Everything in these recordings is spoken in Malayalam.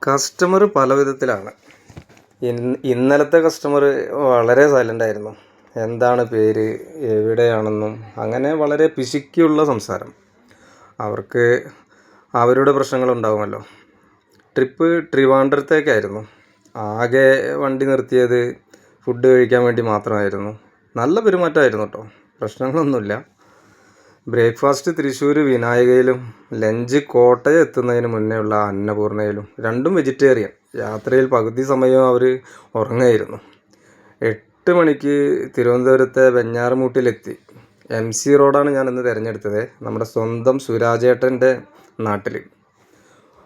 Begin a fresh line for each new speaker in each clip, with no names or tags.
കസ്റ്റമർ പല വിധത്തിലാണ്. ഇന്നലത്തെ കസ്റ്റമർ വളരെ സൈലൻ്റ് ആയിരുന്നു. എന്താണ് പേര്, എവിടെയാണെന്നും അങ്ങനെ വളരെ പിശുക്കിയുള്ള സംസാരം. അവർക്ക് അവരുടെ പ്രശ്നങ്ങളുണ്ടാകുമല്ലോ. ട്രിപ്പ് ട്രിവാൻഡ്രത്തേക്കായിരുന്നു. ആകെ വണ്ടി നിർത്തിയത് ഫുഡ് കഴിക്കാൻ വേണ്ടി മാത്രമായിരുന്നു. നല്ല പെരുമാറ്റമായിരുന്നു കേട്ടോ, പ്രശ്നങ്ങളൊന്നുമില്ല. ബ്രേക്ക്ഫാസ്റ്റ് തൃശ്ശൂർ വിനായകയിലും ലഞ്ച് കോട്ടയം എത്തുന്നതിന് മുന്നേ ഉള്ള അന്നപൂർണയിലും, രണ്ടും വെജിറ്റേറിയൻ. യാത്രയിൽ പകുതി സമയം അവർ ഉറങ്ങായിരുന്നു. 8 മണിക്ക് തിരുവനന്തപുരത്തെ വെഞ്ഞാറമൂട്ടിലെത്തി. MC റോഡാണ് ഞാനിന്ന് തിരഞ്ഞെടുത്തത്, നമ്മുടെ സ്വന്തം സുരാജേട്ടൻ്റെ നാട്ടിൽ.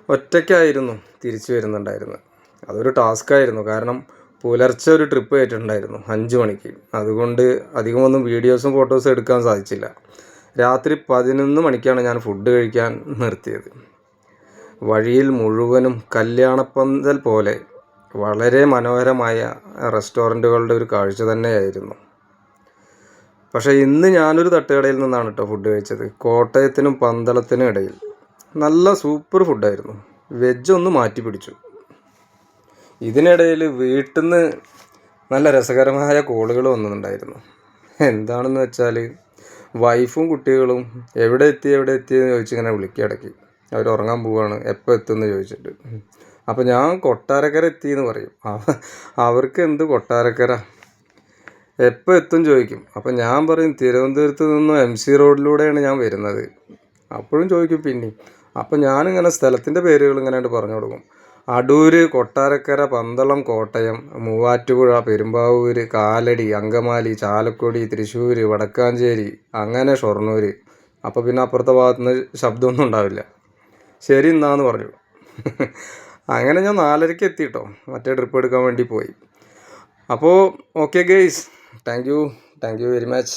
ഒറ്റയ്ക്കായിരുന്നു തിരിച്ചു വരുന്നുണ്ടായിരുന്നത്. അതൊരു ടാസ്ക്കായിരുന്നു, കാരണം പുലർച്ചെ ഒരു ട്രിപ്പ് കയറ്റിട്ടുണ്ടായിരുന്നു 5 മണിക്ക്. അതുകൊണ്ട് അധികമൊന്നും വീഡിയോസും ഫോട്ടോസും എടുക്കാൻ സാധിച്ചില്ല. രാത്രി 11 മണിക്കാണ് ഞാൻ ഫുഡ് കഴിക്കാൻ നിർത്തിയത്. വഴിയിൽ മുഴുവനും കല്യാണപ്പന്തൽ പോലെ വളരെ മനോഹരമായ റെസ്റ്റോറൻറ്റുകളുടെ ഒരു കാഴ്ച തന്നെയായിരുന്നു. പക്ഷേ ഇന്ന് ഞാനൊരു തട്ടുകടയിൽ നിന്നാണ് കേട്ടോ ഫുഡ് കഴിച്ചത്, കോട്ടയത്തിനും പന്തളത്തിനും ഇടയിൽ. നല്ല സൂപ്പർ ഫുഡായിരുന്നു. വെജ് ഒന്ന് മാറ്റി പിടിച്ചു. ഇതിനിടയിൽ വീട്ടിൽ നിന്ന് നല്ല രസകരമായ കോളുകൾ വന്നിട്ടുണ്ടായിരുന്നു. എന്താണെന്ന് വെച്ചാൽ, വൈഫും കുട്ടികളും എവിടെ എത്തിയെന്ന് ചോദിച്ചിങ്ങനെ വിളിക്കുക ഇടയ്ക്ക്. അവർ ഉറങ്ങാൻ പോവുകയാണ്, എപ്പോൾ എത്തുമെന്ന് ചോദിച്ചിട്ട്. അപ്പോൾ ഞാൻ കൊട്ടാരക്കര എത്തിയെന്ന് പറയും. അവർക്ക് എന്ത് കൊട്ടാരക്കര, എപ്പോൾ എത്തും ചോദിക്കും. അപ്പോൾ ഞാൻ പറയും തിരുവനന്തപുരത്ത് നിന്നും MC റോഡിലൂടെയാണ് ഞാൻ വരുന്നത്. അപ്പോഴും ചോദിക്കും പിന്നെയും. അപ്പോൾ ഞാനിങ്ങനെ സ്ഥലത്തിൻ്റെ പേരുകൾ ഇങ്ങനെ പറഞ്ഞു കൊടുക്കും. അടൂർ, കൊട്ടാരക്കര, പന്തളം, കോട്ടയം, മൂവാറ്റുപുഴ, പെരുമ്പാവൂർ, കാലടി, അങ്കമാലി, ചാലക്കുടി, തൃശ്ശൂർ, വടക്കാഞ്ചേരി, അങ്ങനെ ഷൊർണൂർ. അപ്പോൾ പിന്നെ അപ്പുറത്തെ ഭാഗത്തുനിന്ന് ശബ്ദമൊന്നും ഉണ്ടാവില്ല. ശരി എന്നാന്ന് പറഞ്ഞു. അങ്ങനെ ഞാൻ 4:30 എത്തിയിട്ടോ, മറ്റേ ട്രിപ്പ് എടുക്കാൻ വേണ്ടി പോയി. അപ്പോൾ okay guys, thank you very much.